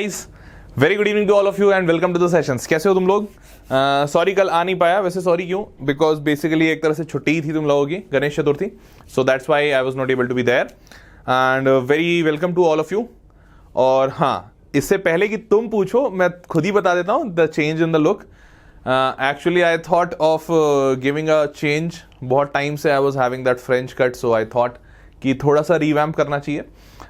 Guys, very good evening to all of you and welcome to the sessions. कैसे हो तुम लोग? Sorry कल आ नहीं पाया। वैसे सॉरी क्यों? बिकॉज बेसिकली एक तरह से छुट्टी थी तुम लोगों की, Ganesh Chaturthi, so that's why I was not able to be there and very welcome to all of you. और हाँ, इससे पहले कि तुम पूछो मैं खुद ही बता देता हूँ the change in the look. Actually I thought of giving a change. बहुत टाइम से I was having that French cut, so I thought कि थोड़ा सा रिवैम्प करना चाहिए।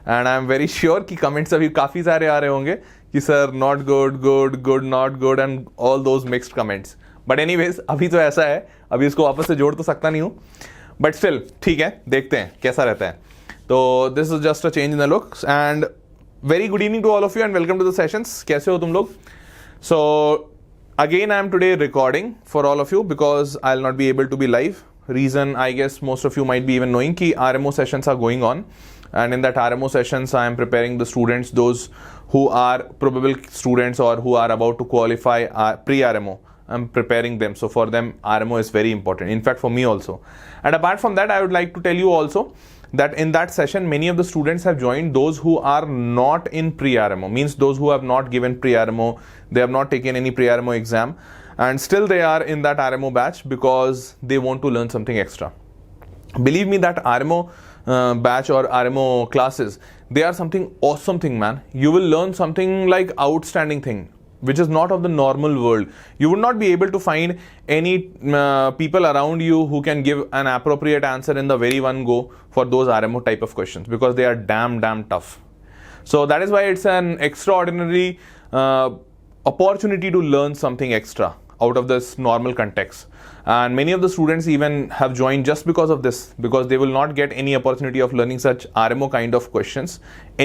And I am very sure कि कमेंट्स अभी काफ़ी सारे आ रहे होंगे कि sir not good, good, good, not good and all those mixed comments. But anyways अभी तो ऐसा है, अभी इसको वापस से जोड़ तो सकता नहीं हूँ, बट स्टिल ठीक है, देखते हैं कैसा रहता है। तो this is just a change in the looks and very good evening to all of you and welcome to the sessions. कैसे हो तुम लोग? सो again I am today recording for all of you because I'll not be able to be live. Reason, I guess most of you might be even knowing ki RMO sessions are going on, and in that RMO sessions I am preparing the students, those who are probable students or who are about to qualify pre-RMO. I'm preparing them, so for them RMO is very important, in fact for me also. And apart from that, I would like to tell you also that in that session many of the students have joined, those who are not in pre-RMO, means those who have not given pre-RMO, they have not taken any pre-RMO exam and still they are in that RMO batch because they want to learn something extra. Believe me, that RMO batch or RMO classes, they are something awesome thing, man. You will learn something like outstanding thing which is not of the normal world. You would not be able to find any people around you who can give an appropriate answer in the very one go for those RMO type of questions because they are damn tough. So that is why it's an extraordinary opportunity to learn something extra out of this normal context. And many of the students even have joined just because of this, because they will not get any opportunity of learning such RMO kind of questions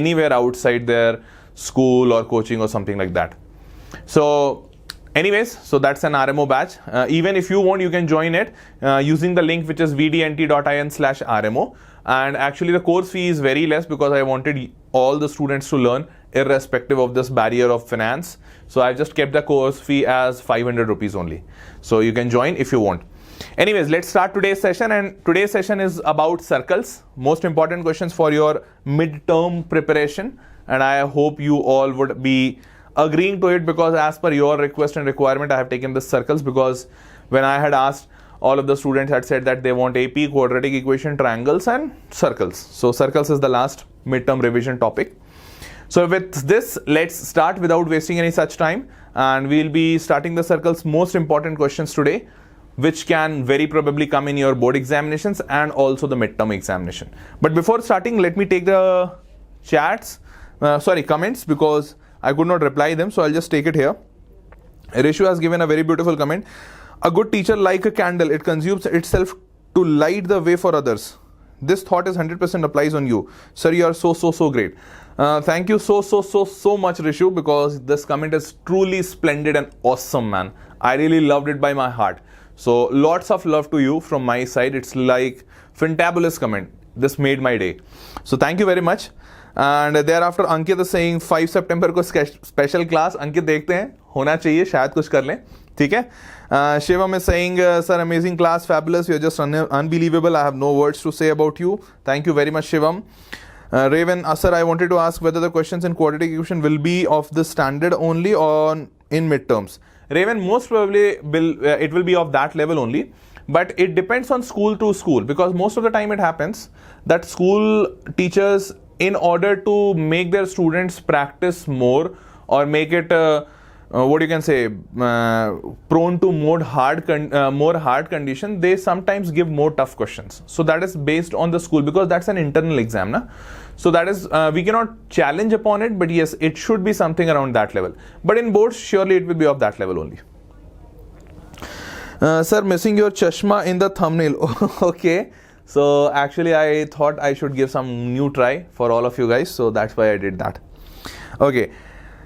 anywhere outside their school or coaching or something like that. So anyways, so that's an RMO batch. Even if you want, you can join it using the link which is vdnt.in/RMO. And actually the course fee is very less because I wanted all the students to learn irrespective of this barrier of finance. So I've just kept the course fee as 500 rupees only. So you can join if you want. Anyways, let's start today's session, and today's session is about circles. Most important questions for your midterm preparation, and I hope you all would be agreeing to it because as per your request and requirement I have taken the circles, because when I had asked, all of the students had said that they want AP, quadratic equation, triangles and circles. So circles is the last midterm revision topic. So with this, let's start without wasting any such time, and we'll be starting the circles most important questions today, which can very probably come in your board examinations and also the midterm examination. But before starting, let me take the chats, comments, because I could not reply them, so I'll just take it here. Rishu has given a very beautiful comment. A good teacher, like a candle, it consumes itself to light the way for others. This thought is 100% applies on you. Sir, you are so great. Thank you so much, Rishu, because this comment is truly splendid and awesome, man. I really loved it by my heart. So lots of love to you from my side. It's like fantabulous comment. This made my day. So thank you very much. And thereafter Ankit is saying 5 September को special class. अंकित देखते हैं, होना चाहिए, शायद कुछ कर लें, ठीक है. Shivam is saying, sir, amazing class, fabulous, you're just unbelievable, I have no words to say about you. Thank you very much, Shivam. Raven, sir, I wanted to ask whether the questions in quadratic equation will be of the standard only or in midterms. Raven, most probably it will be of that level only, but it depends on school to school, because most of the time it happens that school teachers, in order to make their students practice more or make it what you can say prone to more hard condition, they sometimes give more tough questions. So that is based on the school, because that's an internal exam, na? So that is we cannot challenge upon it, but yes, it should be something around that level. But in boards, surely it will be of that level only. Sir, missing your chashma in the thumbnail. Okay. So actually I thought I should give some new try for all of you guys, so that's why I did that. Okay.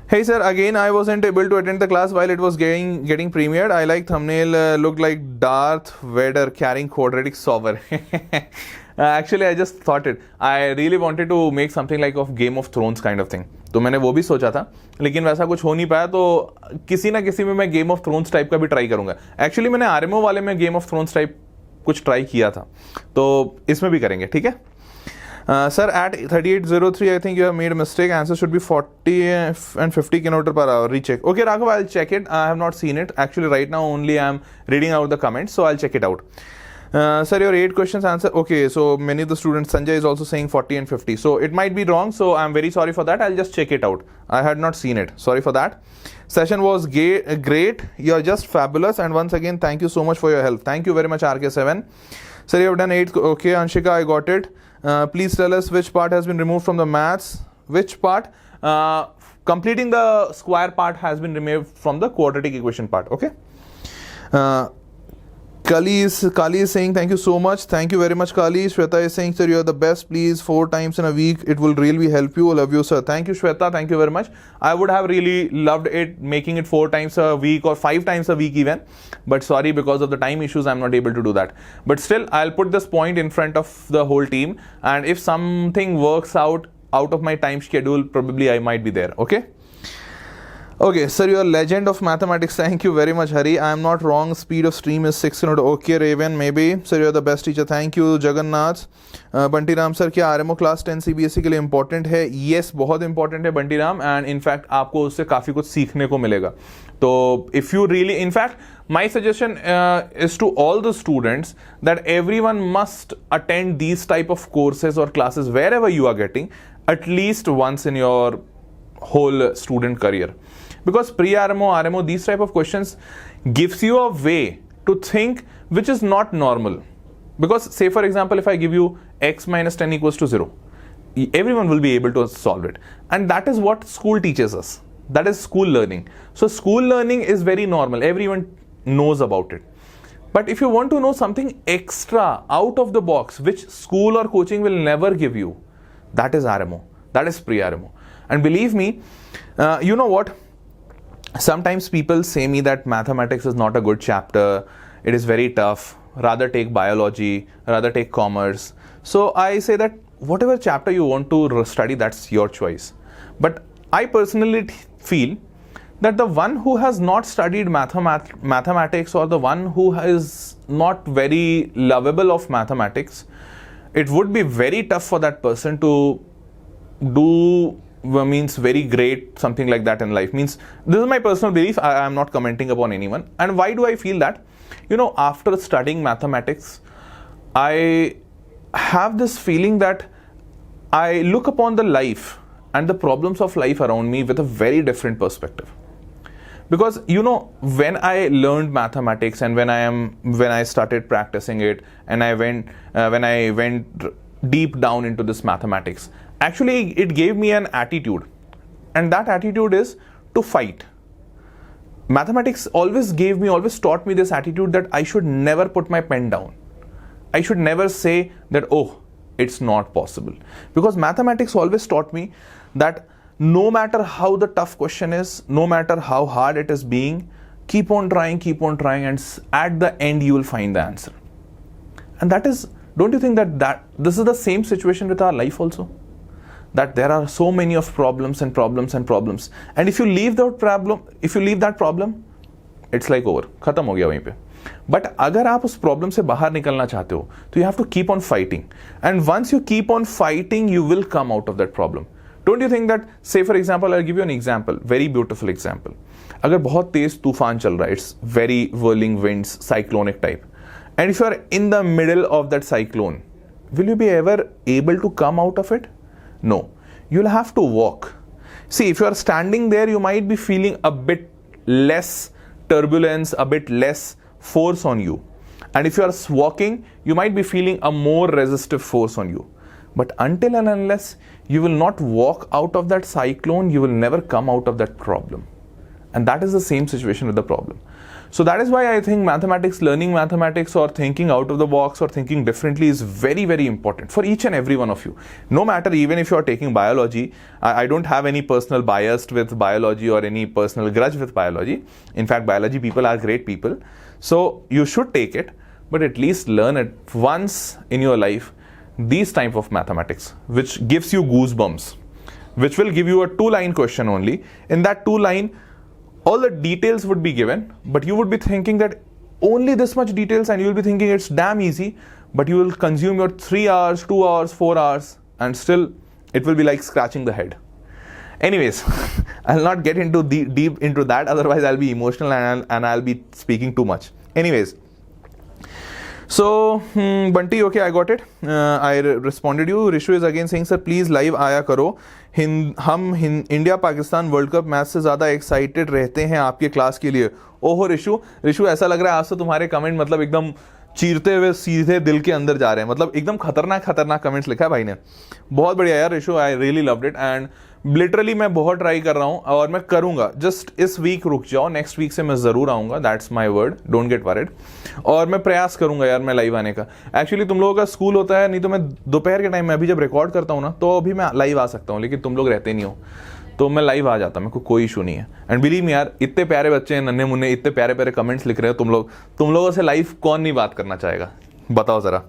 Hey sir, again I wasn't able to attend the class while it was getting premiered. I like thumbnail, looked like Darth Vader carrying quadratic solver. Actually I just thought it. I really wanted to make something like of Game of Thrones kind of thing. तो मैंने वो भी सोचा था, लेकिन वैसा कुछ हो नहीं पाया, तो किसी ना किसी में मैं गेम ऑफ थ्रोन्स टाइप का भी ट्राई करूंगा. एक्चुअली मैंने आरएमओ वाले में गेम ऑफ थ्रोन्स टाइप कुछ ट्राई किया था, तो इसमें भी करेंगे, ठीक है. Sir, at 3803, I think you have made a mistake. Answer should be 40 and 50 km per hour. Recheck. Okay, Raghav, I'll check it. I have not seen it. Actually, right now only I'm reading out the comments, so I'll check it out. Sir, your 8 questions answer. Okay, so many of the students, Sanjay is also saying 40 and 50. So it might be wrong. So I'm very sorry for that. I'll just check it out. I had not seen it. Sorry for that. Session was great. You're just fabulous. And once again, thank you so much for your help. Thank you very much, RK7. Sir, you have done 8. Okay, Anshika, I got it. Please tell us which part has been removed from the maths. Which part? Completing the square part has been removed from the quadratic equation part. Okay. Kali is saying thank you so much. Thank you very much, Kali. Shweta is saying, sir, you are the best. Please, 4 times in a week. It will really help you. Love you, sir. Thank you, Shweta. Thank you very much. I would have really loved it, making it 4 times a week or 5 times a week even. But sorry, because of the time issues, I'm not able to do that. But still, I'll put this point in front of the whole team. And if something works out of my time schedule, probably I might be there. Okay. Okay, sir, you are a legend of mathematics. Thank you very much, Hari. I am not wrong. Speed of stream is 6 minutes. Okay, Raven, maybe. Sir, you are the best teacher. Thank you, Jagannath. Bunty Ram, sir, क्या RMO class 10 CBSE के लिए important है? Yes, बहुत important है, Bunty Ram. And in fact, आपको उससे काफ़ी कुछ सीखने को मिलेगा. तो if you really, in fact, my suggestion is to all the students that everyone must attend these type of courses or classes wherever you are getting at least once in your whole student career. Because pre-RMO, RMO, these type of questions gives you a way to think which is not normal. Because say for example, if I give you x minus 10 equals to 0, everyone will be able to solve it. And that is what school teaches us. That is school learning. So school learning is very normal. Everyone knows about it. But if you want to know something extra out of the box, which school or coaching will never give you, that is RMO. That is pre-RMO. And believe me, you know what? Sometimes people say me that mathematics is not a good chapter. It is very tough. Rather take biology, rather take commerce. So I say that whatever chapter you want to study, that's your choice. But I personally feel that the one who has not studied mathematics or the one who is not very lovable of mathematics, it would be very tough for that person to do means very great something like that in life. Means this is my personal belief. I am not commenting upon anyone. And why do I feel that? You know, after studying mathematics, I have this feeling that I look upon the life and the problems of life around me with a very different perspective. Because you know, when I learned mathematics and when I started practicing it, and when I went deep down into this mathematics, actually it gave me an attitude, and that attitude is to fight. Mathematics always taught me this attitude that I should never put my pen down. I should never say that, oh, it's not possible. Because mathematics always taught me that no matter how the tough question is, no matter how hard it is being, keep on trying, and at the end you will find the answer. And that is, don't you think that this is the same situation with our life also? That there are so many of problems. And if you leave that problem, it's like over. खत्म हो गया वहीं पे. But अगर आप उस problem से बाहर निकलना चाहते हो, तो you have to keep on fighting. And once you keep on fighting, you will come out of that problem. Don't you think that, say for example, I'll give you an example, very beautiful example. अगर बहुत तेज तूफान चल रहा है, it's very whirling winds, cyclonic type. And if you are in the middle of that cyclone, will you be ever able to come out of it? No. You'll have to walk. See, if you are standing there, you might be feeling a bit less turbulence, a bit less force on you. And if you are walking, you might be feeling a more resistive force on you. But until and unless you will not walk out of that cyclone, you will never come out of that problem. And that is the same situation with the problem. So that is why I think mathematics, learning mathematics or thinking out of the box or thinking differently is very, very important for each and every one of you. No matter, even if you are taking biology, I don't have any personal bias with biology or any personal grudge with biology. In fact, biology people are great people. So you should take it, but at least learn it once in your life, these type of mathematics, which gives you goosebumps, which will give you a 2-line question only. In that 2-line, all the details would be given, but you would be thinking that only this much details, and you will be thinking it's damn easy, but you will consume your 3 hours, 2 hours, 4 hours, and still it will be like scratching the head. Anyways, I'll not get into deep into that, otherwise I'll be emotional and I'll be speaking too much. Anyways, so Bunty, okay, I got it. I responded you. Rishu is again saying, sir please live आया करो. हम India Pakistan world cup match से ज़्यादा excited रहते हैं आपके class के लिए. ओहो रिशु ऐसा लग रहा है आज तो तुम्हारे कमेंट मतलब एकदम चीरते हुए सीधे दिल के अंदर जा रहे हैं. मतलब एकदम खतरनाक कमेंट्स लिखा है भाई ने. बहुत बढ़िया यार Rishu, I really loved it. And literally मैं बहुत ट्राई कर रहा हूं और मैं करूंगा. जस्ट इस वीक रुक जाओ, नेक्स्ट वीक से मैं जरूर आऊंगा. That's my word, don't get worried. और मैं प्रयास करूंगा यार मैं लाइव आने का. एक्चुअली तुम लोगों का स्कूल होता है, नहीं तो मैं दोपहर के टाइम में अभी जब रिकॉर्ड करता हूं ना तो अभी मैं लाइव आ सकता हूं, लेकिन तुम लोग रहते नहीं हो तो मैं लाइव आ जाता. मेरे को कोई इशू नहीं है. एंड बिलीव मी यार, इतने प्यारे बच्चे हैं, नन्हे मुन्ने, इतने प्यारे प्यारे कमेंट्स लिख रहे हो तुम लोगों से लाइव कौन नहीं बात करना चाहेगा, बताओ जरा.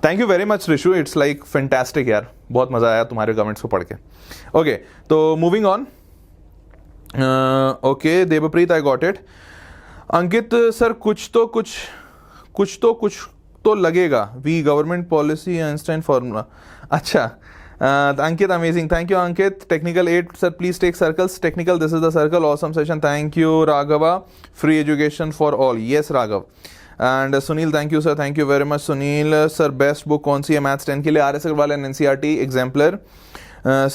Thank you very much Rishu, it's like fantastic यार, बहुत मजा आया तुम्हारे कमेंट्स को पढ़ के. ओके, तो moving on. Okay Devpreet, I got it. Ankit sir कुछ तो लगेगा. We government policy Einstein formula. अच्छा Ankit, amazing. Thank you, Ankit. Technical 8, sir, please take circles. Technical, this is the circle. Awesome session. Thank you, Raghava. Free education for all. Yes, Raghav. And Sunil, thank you, sir. Thank you very much, Sunil. Sir, best book कौन सी है maths 10 के लिए? RS Agarwal and NCERT exemplar.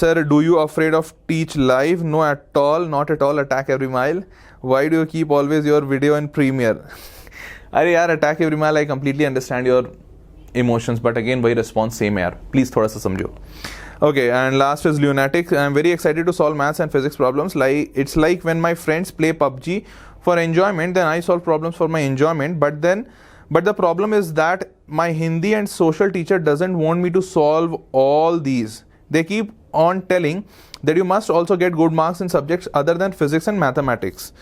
Sir, do you afraid of teach live? No, at all. Not at all. Attack every mile. Why do you keep always your video in Premiere? अरे यार, Attack every mile, I completely understand your emotions, but again वही response same है यार, please थोड़ा सा समझो. Okay, and last is lunatic. I'm very excited to solve maths and physics problems. Like it's like when my friends play PUBG for enjoyment, then I solve problems for my enjoyment. But the problem is that my Hindi and social teacher doesn't want me to solve all these. They keep on telling that you must also get good marks in subjects other than physics and mathematics.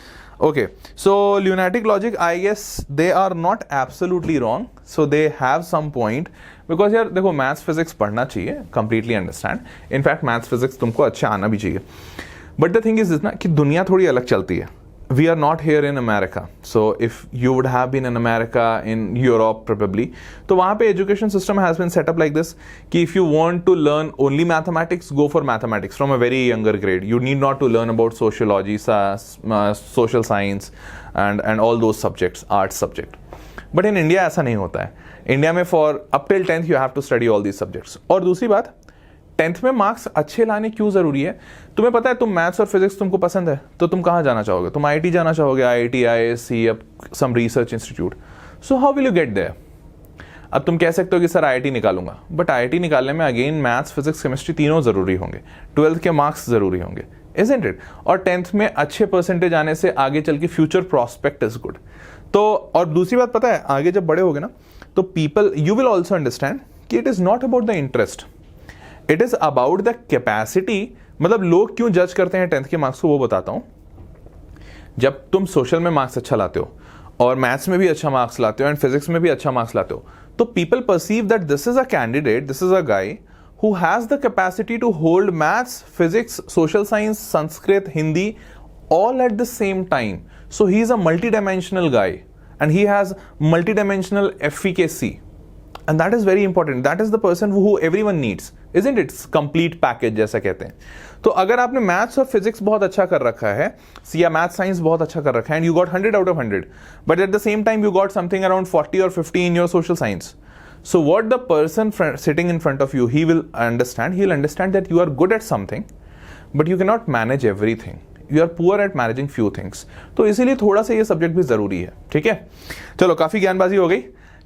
Okay, so lunatic logic, I guess they are not absolutely wrong. So they have some point. Because यार देखो, maths physics पढ़ना चाहिए, completely understand. In fact maths physics तुमको अच्छा आना भी चाहिए. But the thing is this ना कि दुनिया थोड़ी अलग चलती है. We are not here in America. So if you would have been in America, in Europe probably, तो वहाँ पे education system has been set up like this कि if you want to learn only mathematics, go for mathematics from a very younger grade. You need not to learn about sociology, social science and all those subjects, arts subject. But in India ऐसा नहीं होता है. India में for up till 10th you have to study all these subjects. और दूसरी बात, 10th में marks अच्छे लाने क्यों जरूरी है? तुम्हें पता है, तुम मैथ्स और फिजिक्स तुमको पसंद है तो तुम कहाँ जाना चाहोगे? तुम IIT जाना चाहोगे, IIT, IISc या some research institute. So how will you get there? अब तुम कह सकते हो कि सर IIT निकालूंगा, बट IIT निकालने में अगेन मैथ्स, फिजिक्स, केमिस्ट्री तीनों जरूरी होंगे. 12th के मार्क्स जरूरी होंगे, isn't it? और 10th में अच्छे परसेंटेज आने से आगे चल के फ्यूचर प्रोस्पेक्ट इज गुड. तो और दूसरी बात पता है, आगे जब बड़े होगे ना तो people, you will also understand कि it is not about the interest, it is about the capacity. मतलब लोग क्यों जज करते हैं 10th के मार्क्स को, वो बताता हूं. जब तुम सोशल में मार्क्स अच्छा लाते हो और मैथ्स में भी अच्छा मार्क्स लाते हो एंड फिजिक्स में भी अच्छा मार्क्स लाते हो, तो people perceive that this is a candidate, this is a guy who has the capacity to hold maths, physics, social science, Sanskrit, Hindi all at the same time. So he is a multidimensional guy and he has multidimensional efficacy, and that is very important. That is the person who everyone needs, isn't it? Complete package जैसा कहते हैं. तो अगर आपने maths और physics बहुत अच्छा कर रखा है या मैथ साइंस बहुत अच्छा कर रखा है and you got 100 out of 100, but at the same time you got something around 40 or 50 in your social science. So what the person sitting in front of you, he will understand. He'll understand that you are good at something, but you cannot manage everything. You are poor at managing few things. तो इसीलिए थोड़ा सा ये subject भी जरूरी है. ठीक है, चलो काफी ज्ञानबाजी हो गई,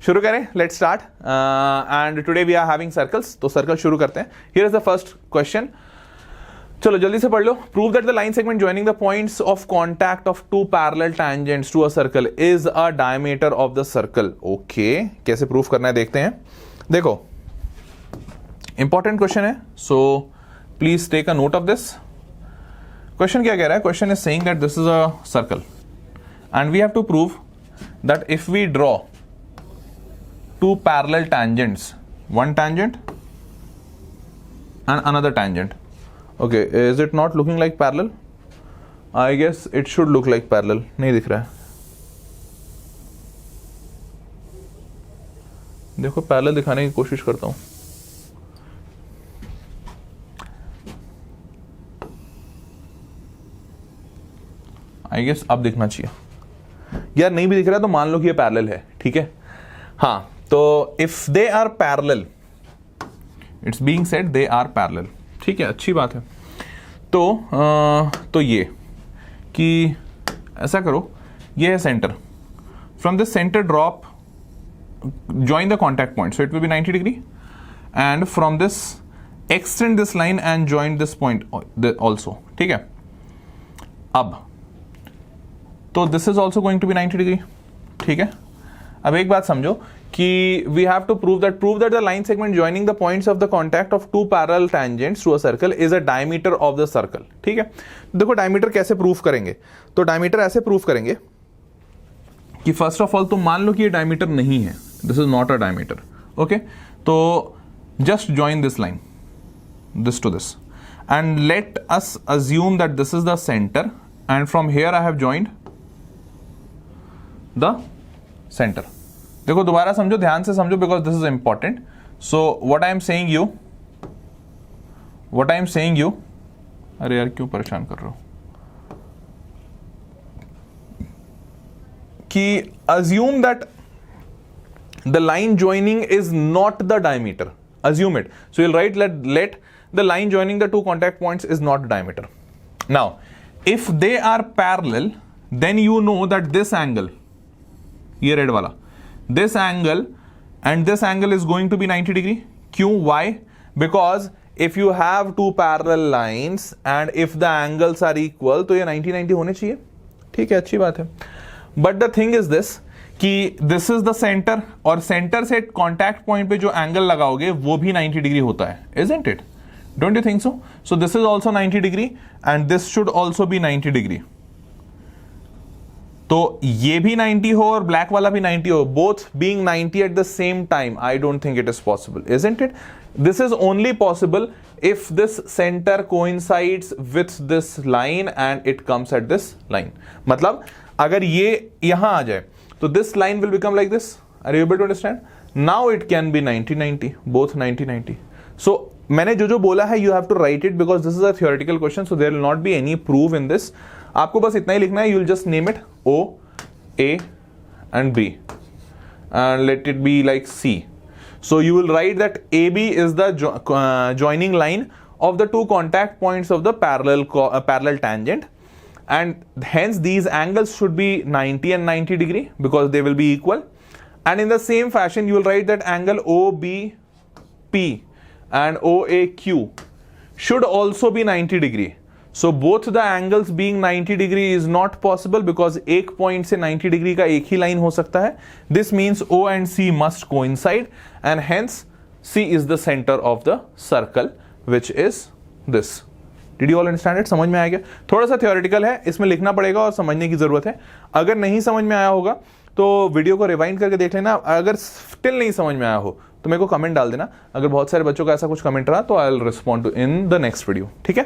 शुरू करें. Let's start. And today we are having circles, तो सर्कल शुरू करते हैं. Here is the first question. चलो जल्दी से पढ़ लो. Prove that the line segment joining the points of contact of two parallel tangents to a circle is a diameter of the circle. Okay, कैसे प्रूव करना है देखते हैं. देखो, इंपॉर्टेंट क्वेश्चन है, so please take a note of this. Question क्या कह रहा है? Question is saying that this is a circle and we have to prove that if we draw two parallel tangents, one tangent and another tangent. Okay, is it not looking like parallel? I guess it should look like parallel. नहीं दिख रहा है. देखो parallel दिखाने की कोशिश करता हूं. आई गेस अब दिखना चाहिए। यार नहीं भी दिख रहा है तो मान लो कि ये पैरेलल है, ठीक है। हाँ, तो if they are parallel, it's being said they are parallel, ठीक है, अच्छी बात है। तो ये कि ऐसा करो, ये है centre, from this centre drop join the contact point, so it will be 90 degree, and from this extend this line and join this point also, ठीक है। अब तो this is also going to be 90 degree, ठीक है। अब एक बात समझो कि we have to prove that the line segment joining the points of the contact of two parallel tangents to a circle is a diameter of the circle, ठीक है। देखो diameter कैसे प्रूफ करेंगे, तो diameter ऐसे प्रूफ करेंगे कि first of all तो मान लो कि ये डायमीटर नहीं है, this is not a diameter, okay. तो just join this line, this to this, and let us assume that this is the centre, and from here I have joined the centre. देखो दोबारा समझो, ध्यान से समझो, because this is important. So what I am saying you, अरे यार क्यों परेशान कर रहे हो, कि assume that the line joining is not the diameter, assume it, so you'll write let the line joining the two contact points is not diameter. Now if they are parallel, then you know that this angle, ये red वाला, this angle and this angle is going to be 90 degree. क्यों? Why? Because if you have two parallel lines and if the angles are equal, तो ये 90-90 होने चाहिए, ठीक है, अच्छी बात है। But the thing is this कि दिस इज द सेंटर, और सेंटर से कॉन्टैक्ट पॉइंट पे जो एंगल लगाओगे वो भी 90 डिग्री होता है, isn't it? Don't you think so? So this is also 90 degree and this should also be 90 degree. तो ये भी 90 हो और ब्लैक वाला भी 90 हो, both being 90 at the same time, I don't think it is possible, isn't it? This is only possible if this center coincides with this line and it comes at this line. मतलब अगर ये यहां आ जाए तो this line will become like this. Are you able to understand? Now it can be 90-90, both 90-90. So मैंने जो बोला है you have to write it because this is a theoretical question, so there will not be any proof in this. आपको बस इतना ही लिखना है, you will just name it O, A and B and let it be like C. So you will write that AB is the joining line of the two contact points of the parallel tangent, and hence these angles should be 90 and 90 degree because they will be equal. And in the same fashion you will write that angle OBP and OAQ should also be 90 degree. So both the angles being 90 degree is not possible because एक point से 90 degree का एक ही line हो सकता है. This means O and C must coincide and hence C is the center of the circle which is this. Did you all understand it? समझ में आ गया? थोड़ा सा theoretical है, इसमें लिखना पड़ेगा और समझने की जरूरत है. अगर नहीं समझ में आया होगा तो वीडियो को रिवाइंड करके देख लेना. अगर स्टिल नहीं समझ में आया हो तो मेरे को कमेंट डाल देना. अगर बहुत सारे बच्चों का ऐसा कुछ कमेंट रहा तो I will respond to in the next video. ठीक है,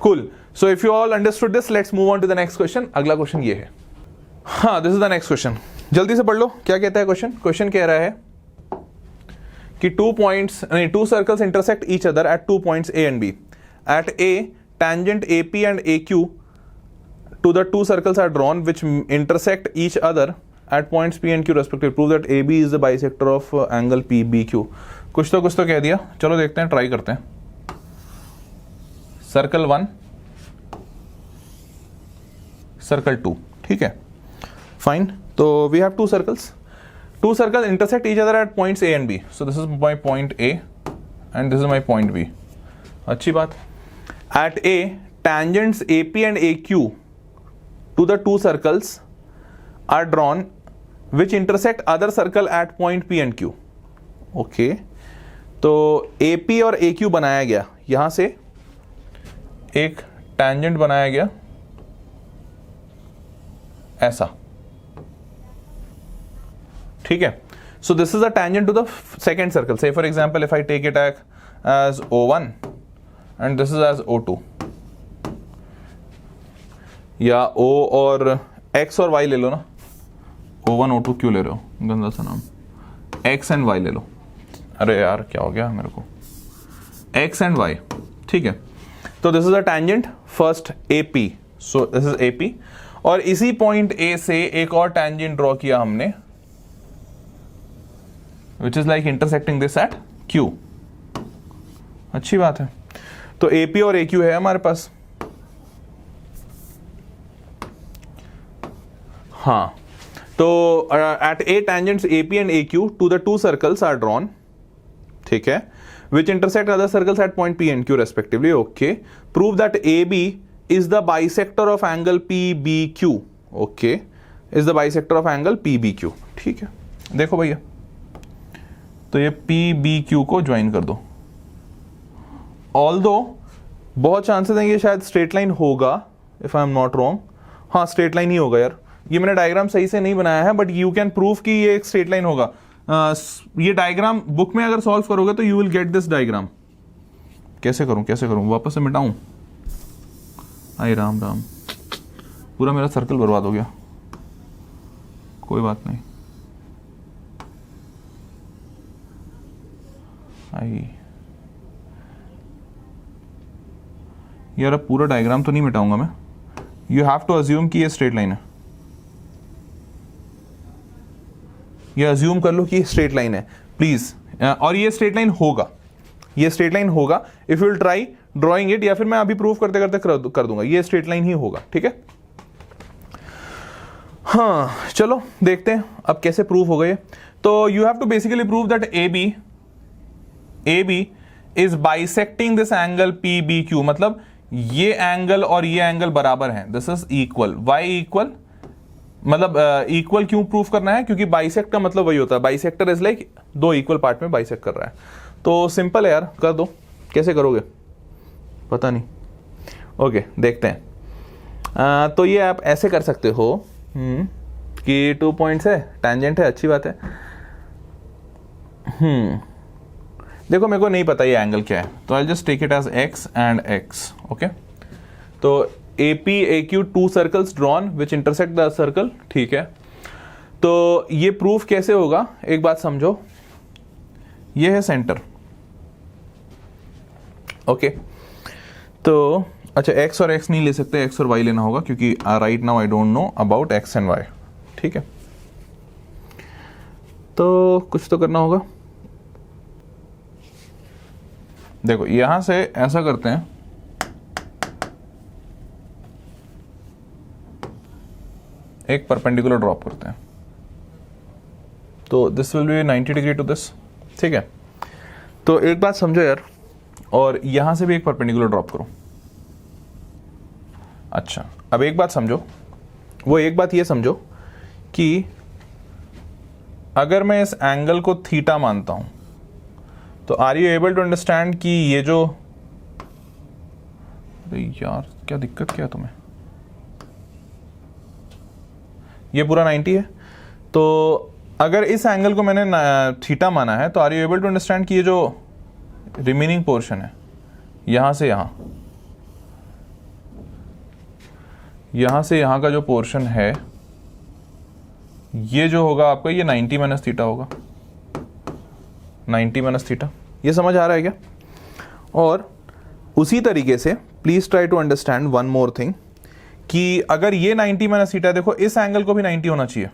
cool. So if you all understood this, let's move on to the next question. अगला क्वेश्चन ये है. हाँ, this is the next question. जल्दी से पढ़ लो क्या कहता है क्वेश्चन. क्वेश्चन कह रहा है कि to circles intersect each other at 2 points A and B. At A, tangent AP and AQ to the two circles are drawn which intersect each other at points P and Q respectively. Prove that AB is the bisector of angle PBQ. कुछ तो कह दिया. चलो देखते हैं, try करते हैं. Circle 1, circle 2. ठीक है, फाइन. तो we have two circles. Two circles intersect each other at points A and B. So this is my point A and this is my point B. अच्छी बात. At A, tangents AP and AQ to the two circles are drawn which intersect other circle at point P and Q. Okay. तो AP और AQ बनाया गया. यहां से एक tangent बनाया गया ऐसा. ठीक है. So this is a tangent to the second circle. Say for example, if I take it as O1 and this is as O2, या O और X और Y ले लो ना. O1 O2 क्यों ले रहे हो, गंदा सा नाम. X and Y ले लो. अरे यार क्या हो गया मेरे को. X and Y. ठीक है. तो this is a tangent first AP. So this is AP और इसी पॉइंट ए से एक और टैंजेंट ड्रॉ किया हमने, which is like intersecting this eight Q. अच्छी बात है। तो AP और AQ है हमारे पास। हाँ, तो eight A tangents AP and AQ to the two circles are drawn, ठीक है, which intersect other circles at point P and Q respectively. Okay, prove that AB is the bisector of angle PBQ. Okay, is the bisector of angle PBQ. ठीक है, देखो भैया, तो ये PBQ को join कर दो। ऑल्दो बहुत चांसेस हैं ये शायद स्ट्रेट लाइन होगा, if I am not wrong. हाँ, स्ट्रेट लाइन ही होगा यार, ये मैंने डायग्राम सही से नहीं बनाया है, बट यू कैन प्रूव कि ये एक स्ट्रेट लाइन होगा। ये डायग्राम बुक में अगर सॉल्व करोगे तो you will get this diagram. कैसे करूं वापस से मिटाऊं? आई राम राम, पूरा मेरा सर्कल बर्बाद हो गया। कोई बात नहीं, आई यार, अब पूरा डायग्राम तो नहीं मिटाऊंगा मैं। यू हैव टू अज्यूम कि ये स्ट्रेट लाइन है, ये अज्यूम कर लो कि ये स्ट्रेट लाइन है प्लीज। और ये स्ट्रेट लाइन होगा, ये स्ट्रेट लाइन होगा। If you will try drawing it, या फिर मैं अभी प्रूफ करते करते कर दूंगा, ये स्ट्रेट लाइन ही होगा। ठीक है, हाँ चलो देखते हैं अब कैसे प्रूफ होगा ये। तो you have to basically prove that AB is bisecting this angle PBQ, मतलब ये एंगल और ये एंगल बराबर हैं, this is equal. Why equal, मतलब इक्वल क्यों प्रूफ करना है? क्योंकि बाइसेक्ट का मतलब वही होता है, बाइसेक्टर इज लाइक दो इक्वल पार्ट में बाइसेक्ट कर रहा है। तो सिंपल है यार, कर दो। कैसे करोगे पता नहीं, ओके देखते हैं। तो ये आप ऐसे कर सकते हो कि 2 पॉइंट्स है, टैंजेंट है, अच्छी बात है। देखो मेरे को नहीं पता ये एंगल क्या है, तो I just take it as x and x। Okay, तो AP AQ 2 circles drawn which intersect the circle. ठीक है, तो ये प्रूफ कैसे होगा, एक बात समझो, ये है सेंटर। ओके, तो अच्छा x और x नहीं ले सकते, x और y लेना होगा, क्योंकि right now I don't know about x and y। ठीक है, तो कुछ तो करना होगा। देखो यहां से ऐसा करते हैं, एक परपेंडिकुलर ड्रॉप करते हैं, तो this will be 90 degree to this. ठीक है, तो एक बात समझो यार, और यहां से भी एक परपेंडिकुलर ड्रॉप करो। अच्छा, अब एक बात समझो, वो एक बात ये समझो कि अगर मैं इस एंगल को थीटा मानता हूं, तो are you able to understand कि ये जो, अरे यार क्या दिक्कत क्या है तुम्हें, ये पूरा 90 है। तो अगर इस एंगल को मैंने थीटा माना है, तो are you able to understand कि ये जो रिमेनिंग पोर्शन है, यहां से यहां का जो पोर्शन है, ये जो होगा आपका, ये 90 माइनस थीटा होगा। 90 माइनस थीटा, ये समझ आ रहा है क्या? और उसी तरीके से please try to understand one more thing, कि अगर ये 90 माइनस थीटा, देखो इस एंगल को भी 90 होना चाहिए।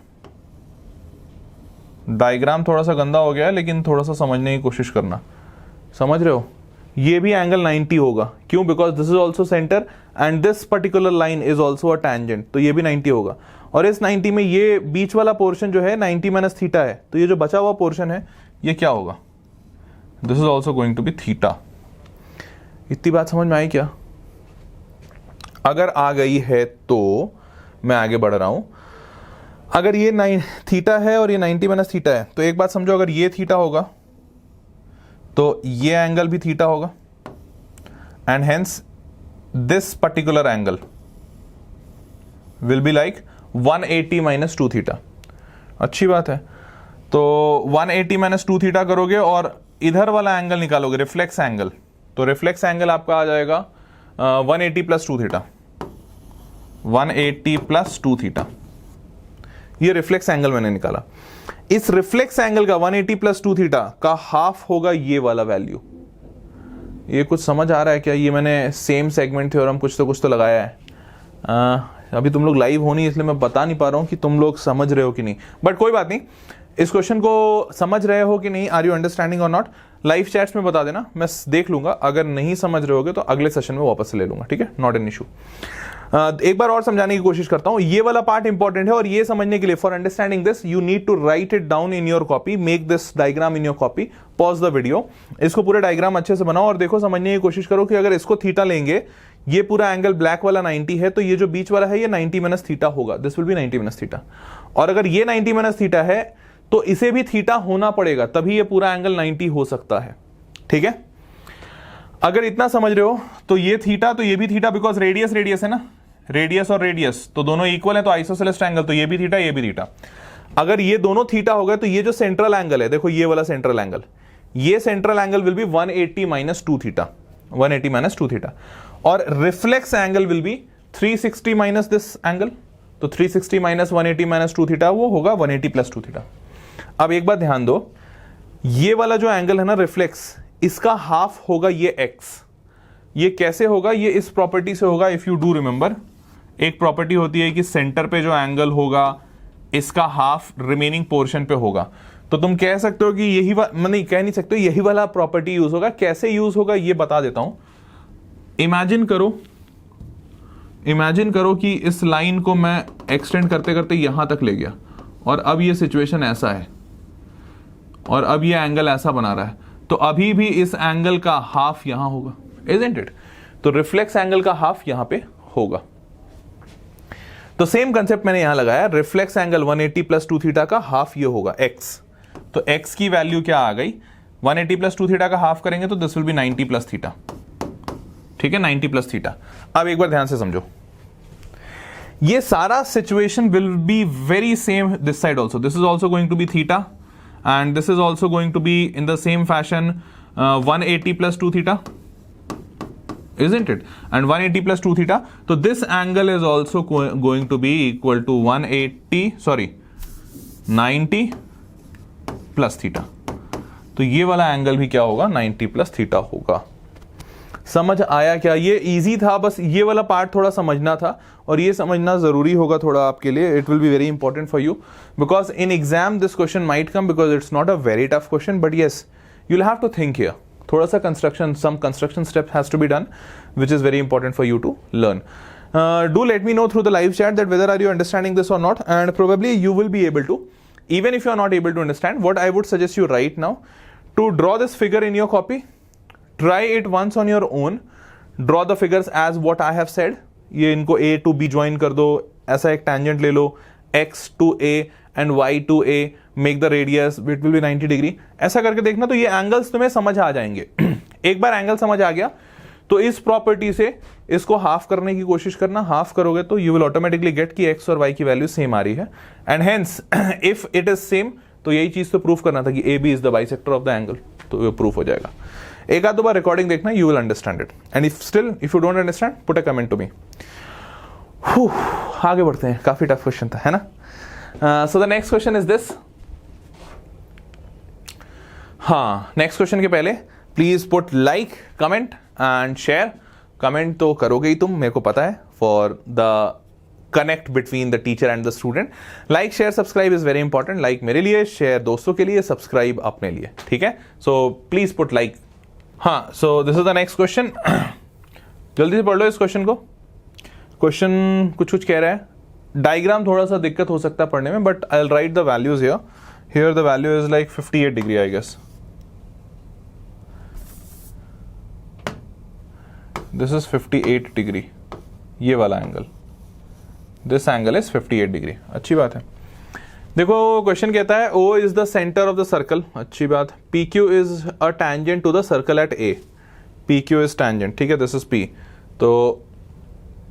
डायग्राम थोड़ा सा गंदा हो गया है, लेकिन थोड़ा सा समझने की कोशिश करना, समझ रहे हो? ये भी एंगल 90 होगा, क्यों? Because this is also centre and this particular line is also a tangent, तो ये भी 90 होगा। और इस 90 में ये बीच वाला पोर्शन जो है 90 माइनस थीटा है, तो ये जो बचा हुआ पोर्शन है ये क्या होगा? This is also going to be theta. इतनी बात समझ में आई क्या? अगर आ गई है तो मैं आगे बढ़ रहा हूं। अगर ये थीटा है और ये 90 माइनस थीटा है, तो एक बात समझो, अगर ये थीटा होगा तो ये एंगल भी थीटा होगा, and hence this particular angle will be like 180 minus 2 theta. अच्छी बात है, तो 180 माइनस 2 थीटा करोगे और इधर वाला एंगल निकालोगे, रिफ्लेक्स एंगल, तो रिफ्लेक्स एंगल आपका आ जाएगा 180 प्लस 2 थीटा। 180 प्लस 2 थीटा, ये रिफ्लेक्स एंगल मैंने निकाला। इस रिफ्लेक्स एंगल का 180 प्लस 2 थीटा का हाफ होगा ये वाला वैल्यू। ये कुछ समझ आ रहा है क्या? ये मैंने सेम सेगमेंट थ्योरम कुछ तो लगाया है। अभी तुम लोग लाइव हो नहीं, इसलिए मैं बता नहीं पा रहा हूँ कि तुम लोग समझ रहे हो कि नहीं, बट कोई बात नहीं, इस क्वेश्चन को समझ रहे हो कि नहीं, आर यू अंडरस्टैंडिंग और नॉट, लाइव चैट्स में बता देना, मैं देख लूंगा, अगर नहीं समझ रहे होगे तो अगले सेशन में वापस से ले लूंगा, ठीक है, नॉट एन इशू। एक बार और समझाने की कोशिश करता हूं, ये वाला पार्ट इंपॉर्टेंट है और ये समझने के लिए for understanding this you need to write it down in your copy, make this diagram in your copy, pause the video, इसको पूरा डायग्राम अच्छे से बनाओ और देखो, समझने की कोशिश करो कि अगर इसको थीटा लेंगे, ये पूरा एंगल ब्लैक वाला 90 है, तो ये जो बीच वाला है ये 90 माइनस थीटा होगा, this will be 90 minus theta, और अगर ये 90 माइनस थीटा है तो इसे भी थीटा होना पड़ेगा, तभी ये पूरा एंगल 90 हो सकता है, ठीक है। अगर इतना समझ रहे हो तो ये थीटा, तो ये भी थीटा, बिकॉज रेडियस रेडियस है ना, रेडियस और रेडियस तो दोनों इक्वल है, तो आइसोसेलेस ट्रायंगल, तो ये भी थीटा, ये भी थीटा। अगर ये दोनों थीटा हो गए तो ये जो सेंट्रल एंगल है, देखो ये वाला सेंट्रल एंगल, ये central angle will be 180 minus 2 theta, 180 minus 2 theta, और reflex angle will be 360 minus this angle, तो 360 माइनस 180 माइनस 2 थीटा वो होगा 180 प्लस 2 थीटा। अब एक बात ध्यान दो, ये वाला जो एंगल है ना रिफ्लेक्स, इसका हाफ होगा ये x, ये कैसे होगा, ये इस प्रॉपर्टी से होगा, इफ यू डू रिमेंबर, एक प्रॉपर्टी होती है कि सेंटर पे जो एंगल होगा इसका हाफ रिमेनिंग पोर्शन पे होगा, तो तुम कह सकते हो कि यही नहीं कह नहीं सकते, यही वाला प्रॉपर्टी यूज होगा। कैसे यूज होगा ये बता देता हूं। इमेजिन करो कि इस लाइन को मैं एक्सटेंड करते करते यहां तक ले गया, और अब ये सिचुएशन ऐसा है, और अब ये एंगल ऐसा बना रहा है, तो अभी भी इस एंगल का हाफ यहां होगा, इजंट इट? तो रिफ्लेक्स एंगल का हाफ यहां पे होगा। तो सेम कंसेप्ट मैंने यहां लगाया, रिफ्लेक्स एंगल 180 प्लस 2 थीटा का हाफ ये होगा x, तो x की वैल्यू क्या आ गई, 180 प्लस 2 थीटा का हाफ करेंगे तो this will be 90 plus theta, ठीक है, 90 प्लस थीटा। अब एक बार ध्यान से समझो, ये सारा situation will be very same this side also, this is also going to be theta and this is also going to be in the same fashion 180 plus 2 theta, isn't it? And 180 plus 2 theta, so this angle is also going to be equal to 90 plus theta, तो ये वाला angle भी क्या होगा, 90 plus theta होगा। समझ आया क्या? ये इजी था, बस ये वाला पार्ट थोड़ा समझना था, और ये समझना जरूरी होगा थोड़ा आपके लिए, it will be very important for you, because in exam this question might come, because it's not a very tough question, but yes you will have to think here, थोड़ा सा construction, some construction step has to be done which is very important for you to learn. Do let me know through the live chat that whether are you understanding this or not, and probably you will be able to. Even if you are not able to understand, what I would suggest you right now to draw this figure in your copy. Try it once on your own. Draw the figures as what I have said. ये इनको A to B join कर दो, ऐसा एक tangent ले लो, X to A and Y to A, make the radius, it will be 90 degree. ऐसा करके देखना तो ये angles तुम्हें समझ आ जाएंगे. एक बार एंगल समझ आ गया तो इस प्रॉपर्टी से इसको हाफ करने की कोशिश करना, हाफ करोगे तो यू विल ऑटोमेटिकली गेट कि एक्स और वाई की वैल्यू सेम आ रही है, and hence if it is same तो यही चीज तो प्रूफ करना था कि A B is the bisector of the angle, तो ये प्रूफ हो जाएगा. एक आध दो बार रिकॉर्डिंग देखना, you will understand it, and if you don't understand put a comment to me. आगे बढ़ते हैं, काफी टफ क्वेश्चन था, है ना. So the next question is this. हाँ, नेक्स्ट क्वेश्चन के पहले please put like, comment and share. Comment तो करोगे ही तुम, मेरे को पता है, for the connect between the teacher and the student. Like share subscribe is very important. Like मेरे लिए, शेयर दोस्तों के लिए, सब्सक्राइब अपने लिए, ठीक है. So please put like. हाँ, so this is the next question. जल्दी से पढ़ लो इस क्वेश्चन को. क्वेश्चन कुछ कुछ कह रहा है, डायग्राम थोड़ा सा दिक्कत हो सकता है पढ़ने में, but I will write the values here. Here the value is like 58 degree I guess. This is 58 degree, ये वाला angle, this angle is 58 degree. अच्छी बात है. देखो क्वेश्चन कहता है O is the centre of the circle. अच्छी बात. PQ is a tangent to the circle at A. PQ is tangent, ठीक है. दिस इज P, तो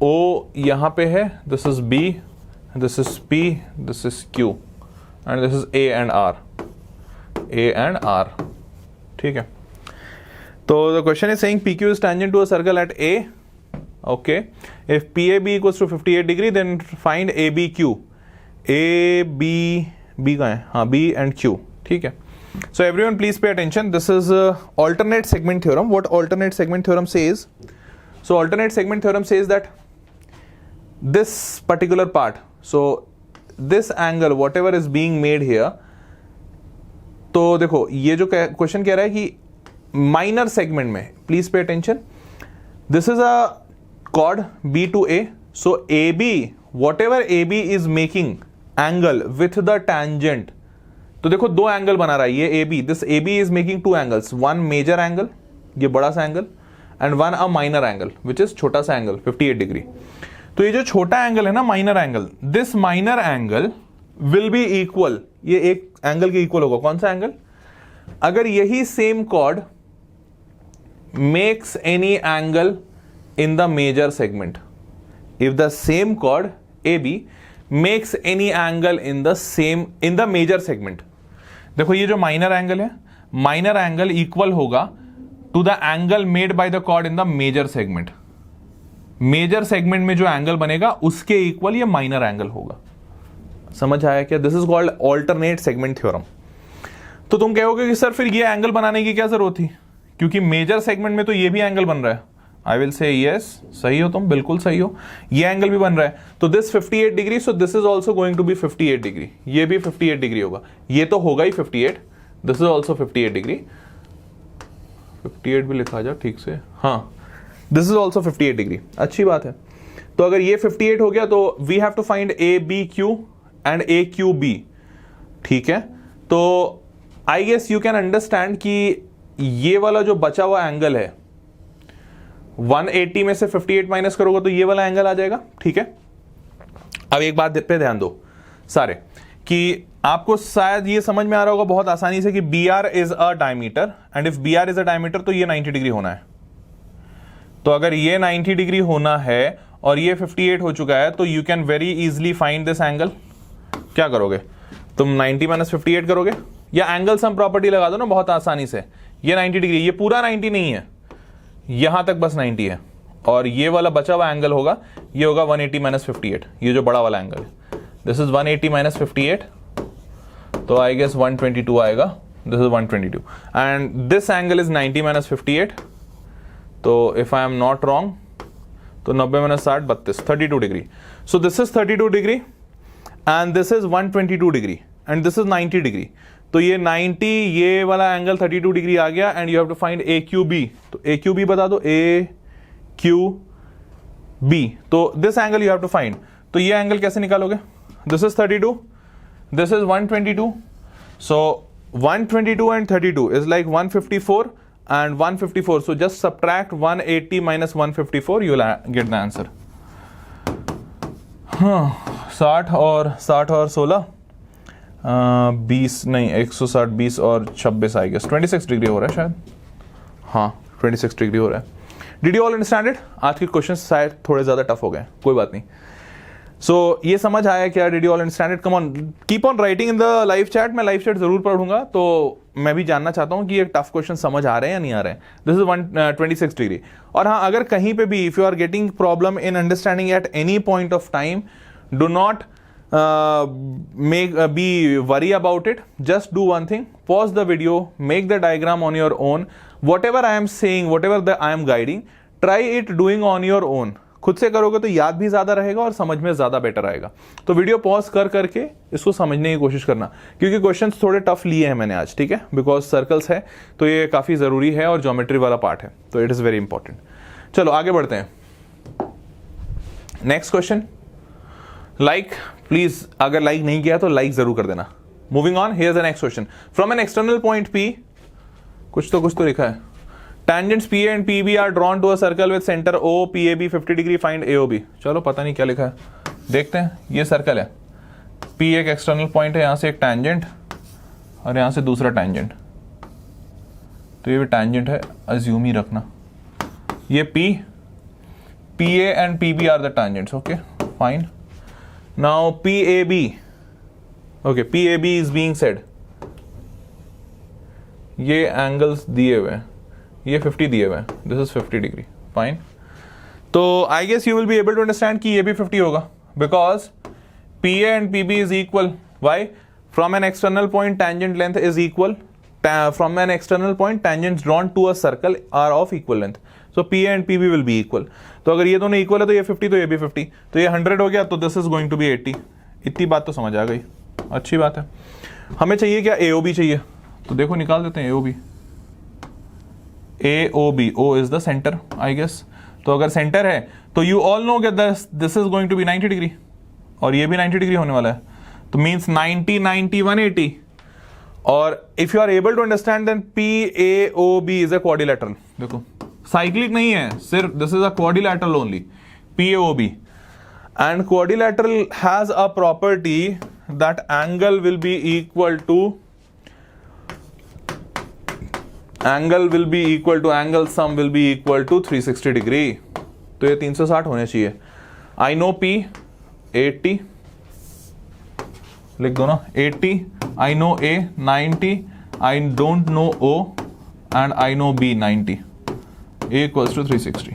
O यहां पे है, this is B, this is P, this is Q, and this is A and R. A and R, ठीक है. So the question is saying PQ is tangent to a circle at A. Okay. If PAB equals to 58 degree, then find ABQ. B कहाँ है? हाँ, B and Q. ठीक है. So everyone please pay attention. This is alternate segment theorem. What alternate segment theorem says? So alternate segment theorem says that this particular part, so this angle whatever is being made here, तो देखो ये जो question कह रहा है कि minor segment में, please pay attention, this is a cord B to A, so AB whatever AB is making angle with the tangent, तो देखो दो एंगल बना रहा है ये AB, this AB is making two angles, one major angle ये बड़ा सा angle and one a minor angle which is छोटा सा एंगल 58 डिग्री। तो ये जो छोटा एंगल है ना minor angle, this minor angle will be equal, ये एक एंगल के इक्वल होगा। कौन सा एंगल? अगर यही same chord makes any angle in the major segment, if the same chord AB makes any angle in the major segment. देखो ये जो माइनर एंगल है, माइनर एंगल इक्वल होगा to the angle made by the chord in the major segment. Major segment में जो angle बनेगा उसके equal ये माइनर एंगल होगा। समझ आया क्या? This is called alternate segment theorem. तो तुम कहोगे कि सर फिर ये एंगल बनाने की क्या जरूरत थी, क्योंकि मेजर सेगमेंट में तो ये भी एंगल बन रहा है। आई विल से यस, सही हो तुम, बिल्कुल सही हो, ये एंगल भी बन रहा है। तो this 58 degree, so this is also going to be 58 degree, ये भी 58 डिग्री होगा। ये तो होगा ही 58, दिस इज ऑल्सो 58 डिग्री, 58 भी लिखा जा ठीक से, हाँ, दिस इज ऑल्सो 58 डिग्री। अच्छी बात है। तो अगर ये 58 हो गया तो we have to find ABQ and AQB, ठीक है। तो I guess you can understand कि ये वाला जो बचा हुआ एंगल है 180 में से 58 माइनस करोगे तो ये वाला एंगल आ जाएगा, ठीक है। अब एक बात पे ध्यान दो सारे, कि आपको शायद ये समझ में आ रहा होगा बहुत आसानी से कि BR is a diameter and if BR is a diameter तो ये 90 डिग्री होना है। तो अगर ये 90 डिग्री होना है और ये 58 हो चुका है तो you can very easily find this angle. क्या करोगे तुम? 90 माइनस 58 करोगे या एंगल सम प्रॉपर्टी लगा दो ना बहुत आसानी से। ये 90 डिग्री, ये पूरा 90 नहीं है, यहां तक बस 90 है, और ये वाला बचा हुआ एंगल होगा, ये होगा 180 माइनस 58, ये जो बड़ा वाला एंगल है। दिस इज 180 माइनस 58, तो आई गेस 122 आएगा। This is 122 and this angle is 90 minus 58, तो if I am not wrong तो 90 minus 60 32, 32 degree. So this is 32 degree and this is 122 degree and this is 90 degree. तो ये 90, ये वाला angle 32 degree आ गया and you have to find AQB। तो AQB बता दो, AQB, तो this angle you have to find. तो ये एंगल कैसे निकालोगे? This is 32, this is 122, so 122 and 32 is like 154 and 154, so just subtract 180 minus 154, you will get the answer. 60 और 16 20 नहीं 160, 20 और 26 आई गेस 26 डिग्री हो रहा है शायद, हाँ 26 डिग्री हो रहा है। Did you all understand it? आज के क्वेश्चन शायद थोड़े ज्यादा टफ हो गए, कोई बात नहीं। सो ये समझ आया क्या? Did you all understand it? Come on, keep on writing in the live chat. मैं लाइव चैट जरूर पढ़ूंगा, तो मैं भी जानना चाहता हूं कि ये टफ क्वेश्चन समझ आ रहे हैं या नहीं आ रहे हैं। This is 126 degree. और हाँ, अगर कहीं पे भी if you are getting problem in understanding at any point of time, do not be worry about it. Just do one thing, pause the video, make the diagram on your own. Whatever I am saying, whatever I am guiding, try it doing on your own. खुद से करोगे तो याद भी ज्यादा रहेगा और समझ में ज्यादा बेटर आएगा। तो वीडियो पॉज कर करके इसको समझने की कोशिश करना, क्योंकि क्वेश्चंस थोड़े टफ लिए हैं मैंने आज, ठीक है, बिकॉज सर्कल्स है तो ये काफी जरूरी है और ज्योमेट्री वाला पार्ट है, तो इट इज वेरी इंपॉर्टेंट। चलो आगे बढ़ते हैं। नेक्स्ट क्वेश्चन, लाइक प्लीज, अगर लाइक नहीं किया तो लाइक जरूर कर देना। Moving on, here is the next question. From an external point P, कुछ तो लिखा है, tangents PA and PB are drawn to a circle with center O, PAB 50 degree, find AOB। चलो पता नहीं क्या लिखा है, देखते हैं। ये सर्कल है, P एक एक्सटर्नल पॉइंट है, यहां से एक टैंजेंट और यहां से दूसरा टैंजेंट, तो ये भी टैंजेंट है, अज्यूम ही रखना। ये P, PA and PB are the tangents, okay, fine. Now PAB, okay, PAB is being said, ये एंगल्स दिए हुए हैं, ये 50 दिए हुए हैं, दिस इज 50 डिग्री, फाइन। तो I guess you will be able to understand कि ये भी 50 होगा, because PA and PB is equal. Why? From an external point tangent length is equal, from an external point tangents drawn to a circle are of equal length. So P and P B will be equal. तो अगर ये दोनों equal है तो ये 50 तो ये भी 50, तो ये 100 हो गया, तो this is going to be 80। इतनी बात तो समझ आ गई, अच्छी बात है। हमें चाहिए क्या, ए ओ बी चाहिए, तो देखो निकाल देते हैं A O B. A O B, O is the centre I guess, तो अगर सेंटर है तो यू ऑल नो कि this is going to be 90 degree और ये भी 90 डिग्री होने वाला है, तो मीन्स 90 90 180। और if you are able to understand then P A O B is a quadrilateral. देखो साइक्लिक नहीं है, सिर्फ this is a quadrilateral only, P A O B. And quadrilateral has a property that angle will be equal to angle sum will be equal to 360 degree. तो ये 360 होने चाहिए। I know P 80, लिख दो ना 80, I know A 90, I don't know O and I know B 90, A equals to 360।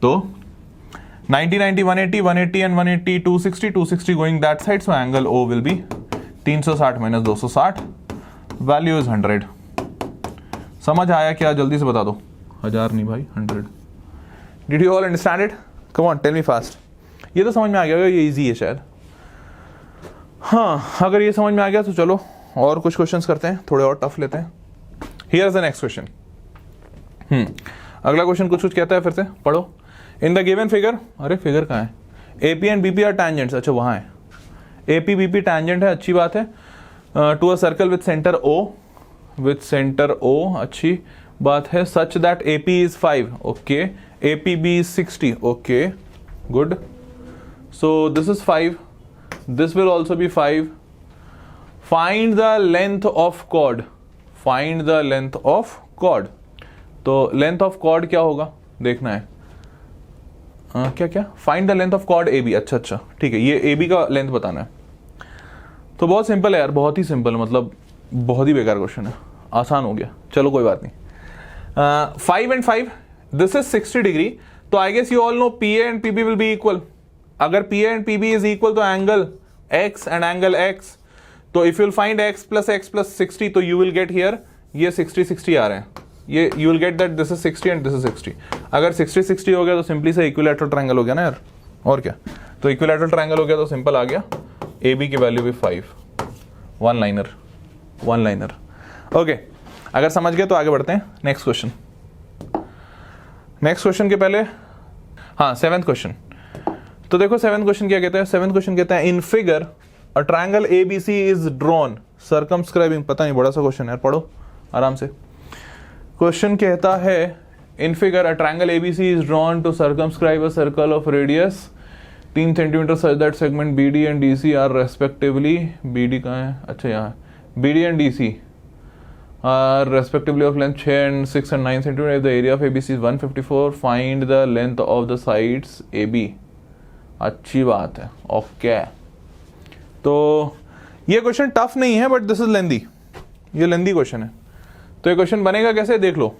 तो 90 90 180, 180 and 180 260, 260 going that side, so angle O will be 360 minus 260, value is 100। समझ आया क्या, जल्दी से बता दो। 1000 नहीं भाई, 100। Did you all understand it? Come on tell me fast. ये तो समझ में आ गया होगा, ये इजी है शायद। हाँ, अगर ये समझ में आ गया तो चलो और कुछ क्वेश्चंस करते हैं, थोड़े और टफ लेते हैं। Here is the next question. अगला क्वेश्चन कुछ कहता है, फिर से पढ़ो। इन द गिवन फिगर, अरे फिगर कहाँ है, AP and BP are tangents, अच्छा वहाँ है, एपी बीपी टैंजेंट है, अच्छी बात है। To a circle with centre O, अच्छी बात है। Such that AP is 5, okay, AP B is 60, okay, good. So this is 5, this will also be 5. Find the length of chord, find the length of chord। तो length of chord क्या होगा देखना है। क्या find the length of chord AB, अच्छा ठीक है, ये AB का लेंथ बताना है। तो बहुत सिंपल है यार, बहुत ही सिंपल, मतलब बहुत ही बेकार क्वेश्चन है, आसान हो गया, चलो कोई बात नहीं। 5 and 5, this is 60 डिग्री, तो I guess you all know PA and PB will be equal। अगर PA and PB is equal तो angle X and angle X, तो if you will find X plus 60, तो you will get here ये 60 आ रहे हैं, ये you will get that this is 60 and this is 60। अगर 60 हो गया तो सिंपली से इक्विलैटरल ट्रायंगल हो गया ना यार, और क्या। तो इक्विलैटरल ट्रायंगल हो गया तो सिंपल आ गया, AB की वैल्यू भी 5, वन लाइनर। ओके, अगर समझ गए तो आगे बढ़ते हैं नेक्स्ट क्वेश्चन के पहले, हाँ 7th क्वेश्चन। तो देखो 7th क्वेश्चन क्या कहता है, 7th क्वेश्चन कहता है in figure a triangle ABC is drawn circumscribing, पता नहीं बड़ा सा क्वेश्चन है, पढ़ो आराम से। क्वेश्चन कहता है in figure a triangle ABC is drawn to circumscribe a circle of radius 3 centimetre such that segment BD and DC are respectively, BD कहाँ है, अच्छा यहाँ, BD and DC are respectively of length 6 and 6 and 9 centimetre, the area of ABC is 154, find the length of the sides AB। अच्छी बात है, okay. तो ये question tough नहीं है, बट दिस इज लेंदी, ये लेंदी क्वेश्चन है। तो ये क्वेश्चन बनेगा कैसे देख लो,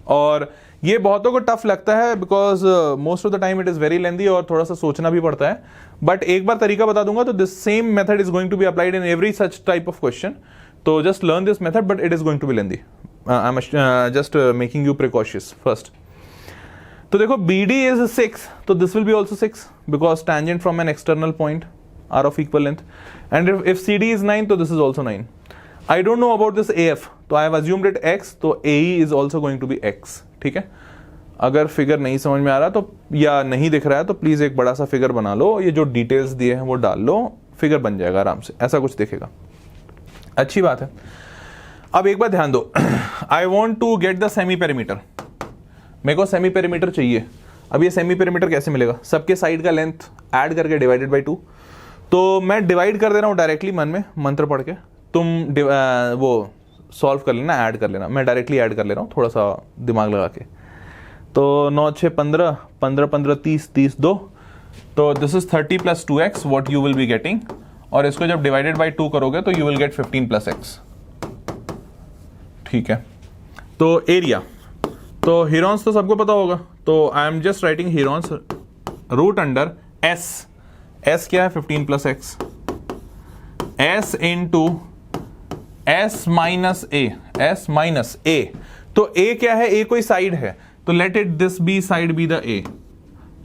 और ये बहुतों को टफ लगता है because most of the time it is very lengthy और थोड़ा सा सोचना भी पड़ता है। बट एक बार तरीका बता दूंगा तो this same method is going to be applied in every such type of question. तो just learn this method, but it is going to be lengthy, I am just making you precautious first. तो देखो BD is 6, तो this will be also 6 because tangent from an external point are of equal length, and if CD is 9 तो this is also 9। I don't know about this AF, तो I have assumed it X, तो AE is also going to be X, ठीक है। अगर figure नहीं समझ में आ रहा तो या नहीं दिख रहा है तो प्लीज एक बड़ा सा फिगर बना लो, ये जो डिटेल्स दिए हैं वो डाल लो, फिगर बन जाएगा आराम से, ऐसा कुछ दिखेगा, अच्छी बात है। अब एक बार ध्यान दो, I want to get the semi perimeter, मेरे को सेमी पेरीमीटर चाहिए। अब ये सेमी पेरीमीटर कैसे मिलेगा, सबके साइड का लेंथ ऐड करके डिवाइडेड बाय 2, तो मैं डिवाइड कर दे रहा हूँ डायरेक्टली मन में मंत्र पढ़ के, तुम वो सॉल्व कर लेना, ऐड कर लेना, मैं डायरेक्टली ऐड कर ले रहा हूँ थोड़ा सा दिमाग लगा के। तो 9 6 15, 15 15 30, 30 2, तो this is 30 plus 2x what you will be getting, और इसको जब डिवाइडेड बाय 2 करोगे तो you will get 15 plus x, ठीक है। तो एरिया, तो हीरोन्स तो सबको पता होगा, तो I am just writing Heron's root under s क्या है 15 plus x, s into s minus a, तो a क्या है, a कोई साइड है, तो let it this be side B the A.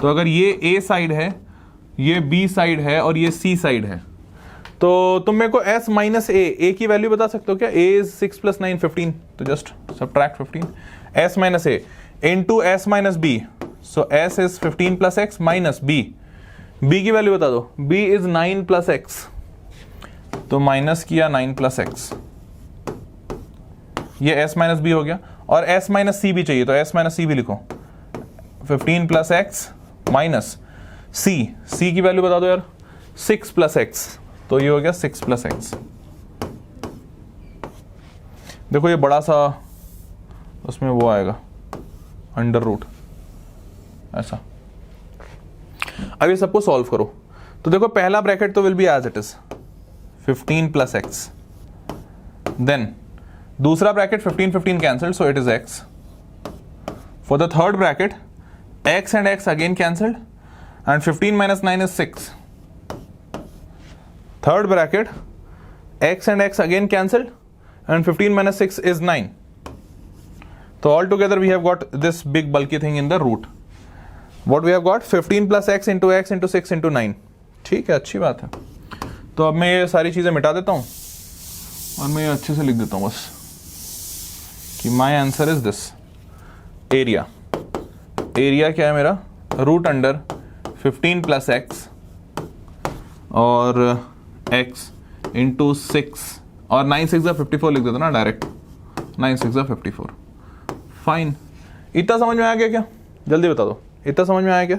तो अगर ये ए साइड है, ये बी साइड है और ये सी साइड है, तो तुम मेरे को s माइनस ए की वैल्यू बता सकते हो क्या? a इज 6 प्लस 9 15, तो just subtract 15, s minus A into S minus B, so s is 15 plus X minus b की वैल्यू बता दो, b इज 9 प्लस एक्स, तो माइनस किया 9 प्लस एक्स, ये s माइनस बी हो गया, और s माइनस सी भी चाहिए, तो s माइनस सी भी लिखो, 15 प्लस एक्स माइनस c की वैल्यू बता दो यार, 6 प्लस एक्स, तो ये हो गया 6 प्लस एक्स। देखो ये बड़ा सा उसमें वो आएगा अंडर रूट ऐसा। अब ये सबको सॉल्व करो, तो देखो पहला ब्रैकेट तो will be as it is 15 plus X, then दूसरा bracket 15 cancelled, so it is X. For the third bracket x and x again cancelled and 15 minus 9 is 6. Third bracket x and x again cancelled and 15 minus 6 is 9. So altogether we have got this big bulky thing in the root. What we have got 15 plus x into 6 into 9. ठीक है, अच्छी बात है। तो अब मैं ये सारी चीज़ें मिटा देता हूँ और मैं ये अच्छे से लिख देता हूँ बस कि my answer is this. Area क्या है मेरा? रूट अंडर 15 प्लस एक्स और x इंटू 6 और 9 6 54 लिख देता ना डायरेक्ट, 9 6 54। फाइन, इतना समझ में आ गया क्या? जल्दी बता दो, इतना समझ में आया क्या?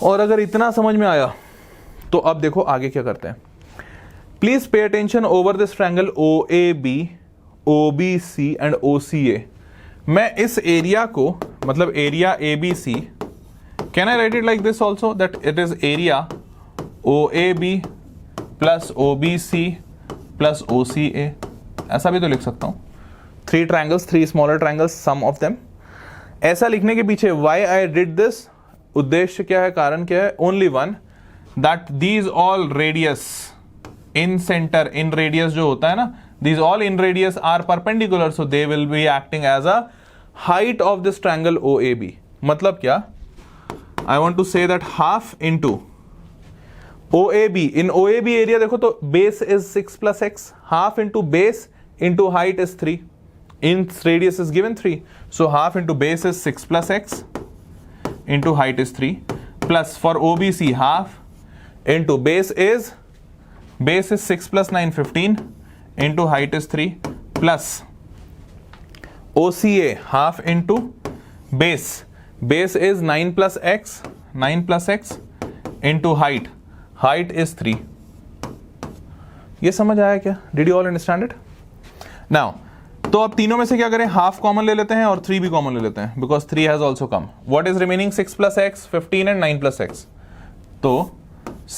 और अगर इतना समझ में आया तो अब देखो आगे क्या करते हैं। Please pay attention over this triangle OAB, OBC and OCA। मैं इस एरिया को, मतलब area ABC, can I write it like this also, that it is area OAB plus OBC plus OCA, ऐसा भी तो लिख सकता हूं। 3 triangles, 3 smaller triangles, sum of them. ऐसा लिखने के पीछे व्हाई आई डिड दिस, उद्देश्य क्या है, कारण क्या है? Only one, that these all radius in centre, in radius जो होता है ना, these all in radius are perpendicular, so they will be acting as a height of this triangle OAB. मतलब क्या? I want to say that half into OAB, in OAB area देखो तो base is 6 plus x, half into base into height is 3, in radius is given 3, so half into base is 6 plus x into height is 3, plus for OBC half into base is 6 plus 9 15 into height is 3, plus OCA half into base is 9 plus x into height is 3। ये समझ आया क्या? Did you all understand it? Now, तो अब तीनों में से क्या करें? हाफ कॉमन ले लेते हैं और 3 भी कॉमन ले लेते हैं, because 3 has also come. What is remaining? 6 plus x, 15 and 9 plus x. तो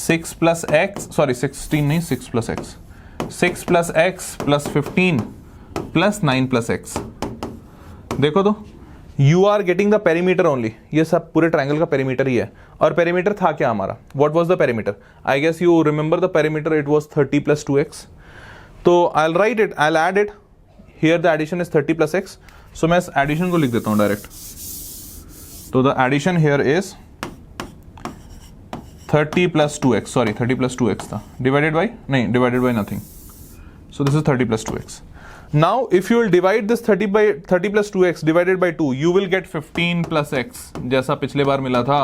6 plus x, sorry 16 नहीं, 6 plus x, 6 plus x plus 15 plus 9 plus x। देखो तो you are getting the perimeter only, ये सब पूरे ट्रायंगल का पेरीमीटर ही है। और पेरीमीटर था क्या हमारा? What was the perimeter? I guess you remember the perimeter, it was 30 plus 2x। तो I'll write it, I'll add it here, the addition is 30 plus x, so मैं इस addition को लिख देता हूँ डायरेक्ट। तो the addition here is 30 plus 2x, sorry 30 plus 2x था, divided by, नहीं divided by nothing, so this is 30 plus 2x। Now if you will divide this 30 plus 2x divided by 2, you will get 15 plus x जैसा पिछले बार मिला था,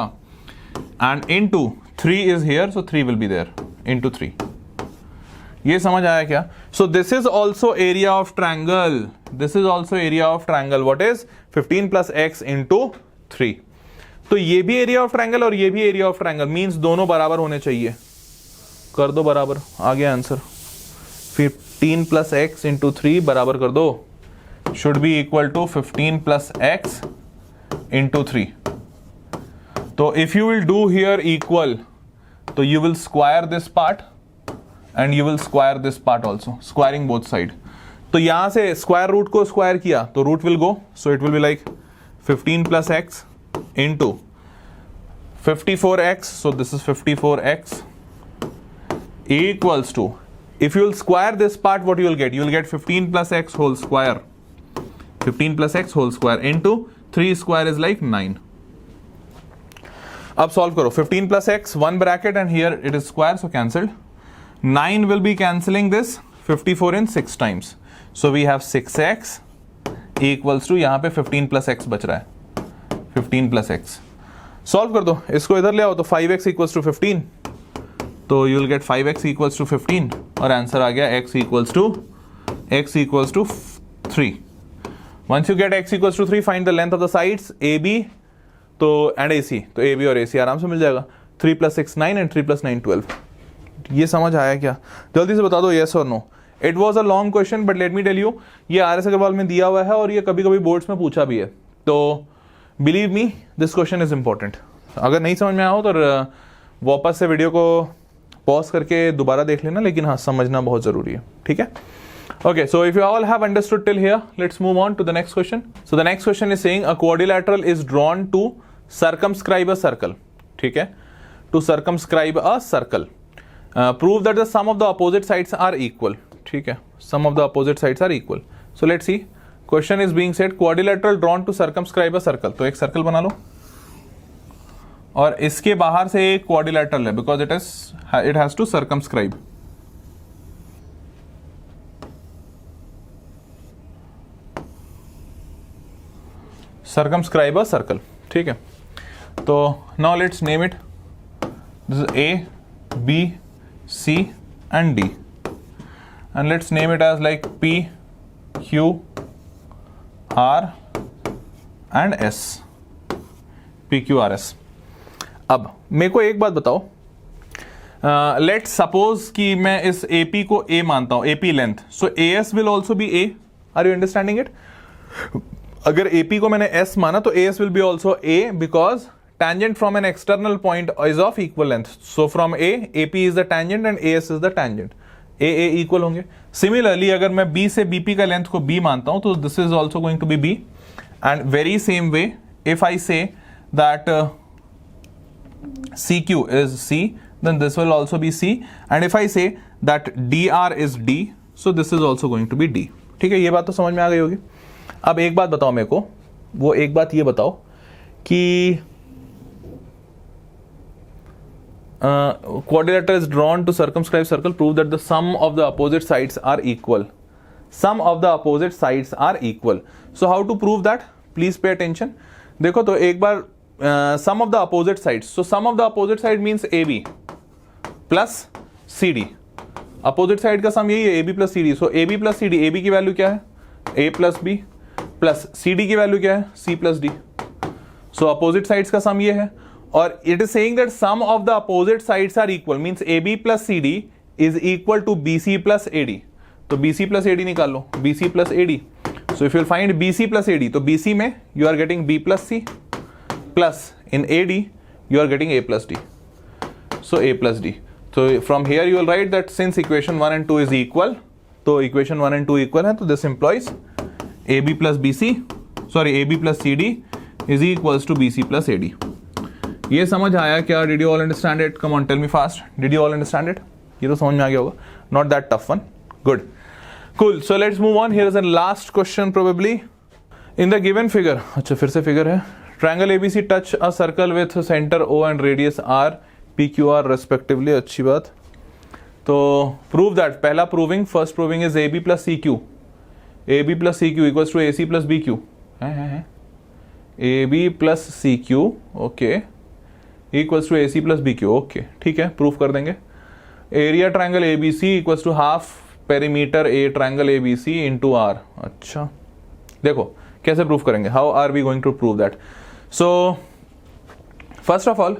and into 3 is here, so 3 will be there into 3। ये समझ आया क्या? So this is also area of triangle, this is also area of triangle, what is 15 plus x into 3। तो ये भी एरिया ऑफ ट्रायंगल और ये भी एरिया ऑफ ट्रायंगल, मींस दोनों बराबर होने चाहिए। कर दो बराबर, आ गया आंसर। 15 प्लस एक्स इंटू 3 बराबर कर दो, should be equal to 15 plus X into 3। तो if you will do here equal, तो you will square this part and you will square this part also, squaring both side. तो यहां से square root को square किया तो root will go, so it will be like 15 plus X into 54x, so this is 54x equals to, if you will square this part, what you will get? You will get 15 plus x whole square, 15 plus x whole square into 3 square is like 9. अब solve करो. 15 plus x, 1 bracket and here it is square, so cancelled. 9 will be cancelling this 54 in 6 times. So we have 6x equals to, यहाँ पे 15 plus x बच रहा है, 15 plus x. Solve कर दो, इसको इधर ले आओ तो 5x equals to 15, तो you will get 5x equals to 15 और आंसर आ गया x equals to 3. Once you get x equals to 3, find the length of the sides AB तो and AC, तो AB और AC आराम से मिल जाएगा. 3 plus 6 9 and 3 plus 9 12. ये समझ आया क्या? जल्दी से बता दो yes or no. It was a long question but let me tell you, ये RS अग्रवाल में दिया हुआ है और ये कभी कभी बोर्ड्स में पूछा भी है, तो believe me this question is important. अगर नहीं समझ में आया हो तो वापस से वीडियो को पॉज करके दोबारा देख लेना, लेकिन हाँ समझना बहुत ज़रूरी है. ठीक है? Okay, so if you all have understood till here, let's move on to the next question. So the next question is saying a quadrilateral is drawn to circumscribe a circle. ठीक है? To circumscribe a circle. Prove that the sum of the opposite sides are equal. ठीक है? Sum of the opposite sides are equal. So let's see. Question is being said quadrilateral drawn to circumscribe a circle. तो एक circle बना लो और इसके बाहर से एक quadrilateral है because it has to circumscribe. Circumscribe a circle. ठीक है? तो now let's name it. This is A, B, C and D. And let's name it as like P, Q, R and S. P, Q, R, S. अब मेरे को एक बात बताओ. Let's suppose कि मैं इस AP को A मानता हूँ, AP length. So AS will also be A. Are you understanding it? अगर AP को मैंने S माना तो AS will be also A because tangent from an external point is of equal length. So from A, AP is the tangent and AS is the tangent. A equal होंगे. Similarly अगर मैं B से BP का length को B मानता हूँ तो this is also going to be B. And very same way if I say that CQ is C, then this will also be C. And if I say that DR is D, so this is also going to be D. ठीक है? ये बात तो समझ में आ गई होगी. अब एक बात बताओ मेरे को, वो एक बात ये बताओ कि quadrilateral is drawn to circumscribe circle, prove that the sum of the opposite sides are equal. Sum of the opposite sides are equal. So how to prove that? Please pay attention. देखो तो एक बार sum of the opposite sides. So sum of the opposite side means AB plus CD. Opposite side का सम यही है, AB plus CD. So AB plus CD, AB की value क्या है? A plus B plus CD की value क्या है? C plus D. So opposite sides का सम ये है और it is saying that sum of the opposite sides are equal means AB plus CD is equal to BC plus AD. तो BC plus AD निकाल लो, BC plus AD. So if you find BC plus AD, तो BC में you are getting B plus C plus in AD you are getting A plus D. So A plus D. So from here you will write that since equation 1 and 2 is equal, तो equation 1 and 2 equal है, तो this implies AB plus BC, sorry AB plus CD is equals to BC plus AD. ये समझ आया क्या? Did you all understand it? Come on, tell me fast. Did you all understand it? ये तो समझ में आ गया होगा. Not that tough one. Good. Cool. So let's move on. Here is the last question probably. In the given figure, अच्छा फिर से figure है. Triangle ABC touch a circle with center O and radius R, PQR respectively. अच्छी बात. तो prove that. पहला proving, first proving is AB plus CQ. AB plus CQ equals to AC plus BQ. AB plus CQ, okay, equals to AC plus BQ. Okay, ठीक है, proof कर देंगे. Area triangle ABC equals to half perimeter A triangle ABC into R. अच्छा, देखो कैसे proof करेंगे. How are we going to prove that? So first of all,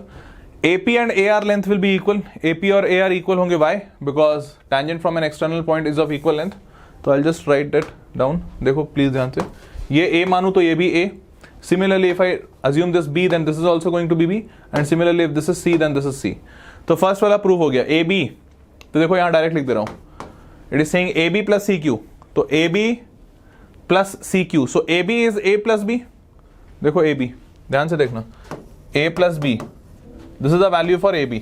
AP and AR length will be equal. AP और AR equal होंगे. Why? Because tangent from an external point is of equal length. तो I'll just write that down. देखो please ध्यान से, ये A मानू तो ये भी A. Similarly if I assume this B then this is also going to be B, and similarly if this is C then this is C. तो first वाला प्रूफ हो गया. AB तो देखो यहाँ डायरेक्ट लिख दे रहा हूँ. It is saying AB plus CQ, तो AB plus CQ, so AB is A plus B. देखो AB, ध्यान से देखना, A plus B, this is the value for AB,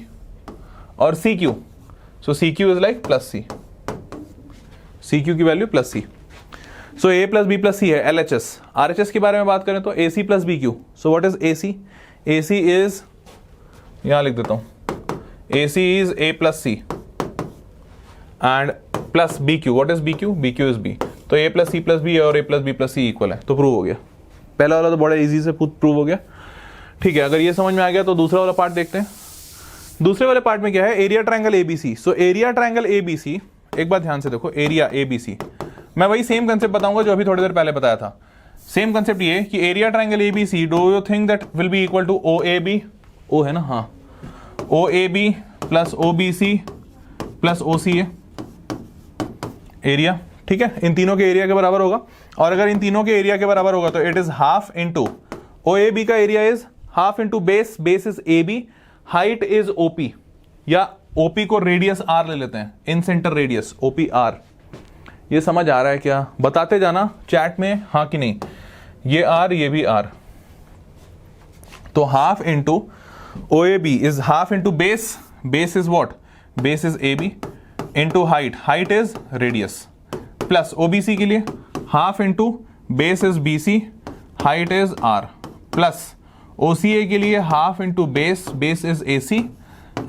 और CQ, so CQ is like plus C. CQ की value plus C. सो ए plus B plus सी है LHS. RHS के बारे में बात करें तो AC plus BQ. So what is AC? AC is, यहां लिख देता हूं, AC is A plus C and plus BQ. What is BQ? BQ is B. तो A plus C plus B और A plus B plus C equal है, तो prove हो गया. पहला वाला तो बड़ा इजी से प्रूव हो गया. ठीक है, अगर ये समझ में आ गया तो दूसरा वाला पार्ट देखते हैं. दूसरे वाले पार्ट में क्या है? Area triangle ABC. So area triangle ABC, एक बात ध्यान से देखो, एरिया ABC, मैं वही सेम कंसेप्ट बताऊंगा जो अभी थोड़ी देर पहले बताया था. सेम कंसेप्ट ये कि area triangle ABC, do you think that will be equal to OAB? ओ है ना, हाँ, OAB plus OBC plus OCA area. ठीक है, इन तीनों के एरिया के बराबर होगा. और अगर इन तीनों के एरिया के बराबर होगा तो it is half into OAB का area is half into base, base is AB, height is OP, या OP को रेडियस R ले लेते हैं, इन सेंटर रेडियस OPR. ये समझ आ रहा है क्या? बताते जाना चैट में हाँ कि नहीं. ये R, ये भी R. तो half into OAB is half into base, base is what? Base is AB into height, height is radius, plus OBC के लिए half into base is BC, height is R, plus OCA के लिए half into base, base is AC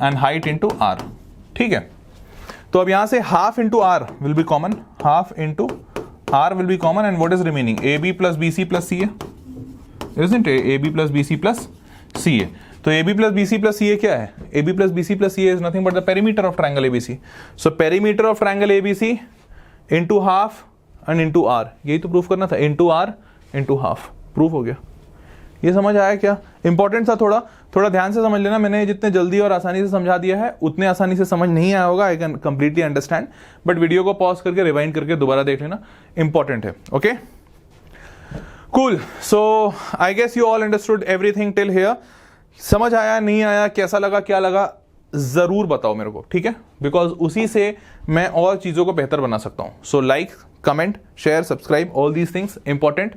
and height into R. ठीक है, तो अब यहां से half into R will be common, half into R will be common, and what is remaining? AB plus BC plus CA, isn't it? AB plus BC plus CA. तो AB plus BC plus CA क्या है? AB plus BC plus CA is nothing but the perimeter of triangle ABC. So perimeter of triangle ABC into half and into R, यही तो प्रूफ करना था, into R into half. Proof हो गया. ये समझ आया क्या? इंपॉर्टेंट था, थोड़ा ध्यान से समझ लेना. मैंने जितने जल्दी और आसानी से समझा दिया है उतने आसानी से समझ नहीं आया होगा, I can completely understand, but video को पॉज करके रिवाइंड करके दोबारा देख लेना, इंपॉर्टेंट है. Okay, cool. So I guess you all understood everything till here. समझ आया, नहीं आया, कैसा लगा, क्या लगा, जरूर बताओ मेरे को. ठीक है, बिकॉज उसी से मैं और चीजों को बेहतर बना सकता हूं. So like, comment, share, subscribe, all these things important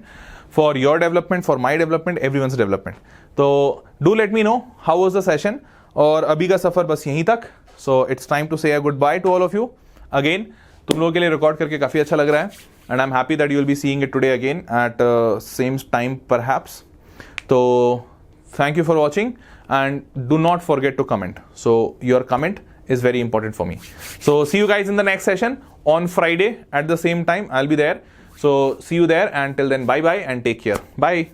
for your development, for my development, everyone's development. तो do let me know how was the session. और अभी का सफर बस यहीं तक. So it's time to say a goodbye to all of you. Again, तुम लोगों के लिए रिकॉर्ड करके काफी अच्छा लग रहा है, and I'm happy that you will be seeing it today again at same time perhaps. तो thank you for watching and do not forget to comment. So your comment is very important for me. So see you guys in the next session on Friday at the same time. I'll be there. So see you there, and till then, bye bye and take care. Bye.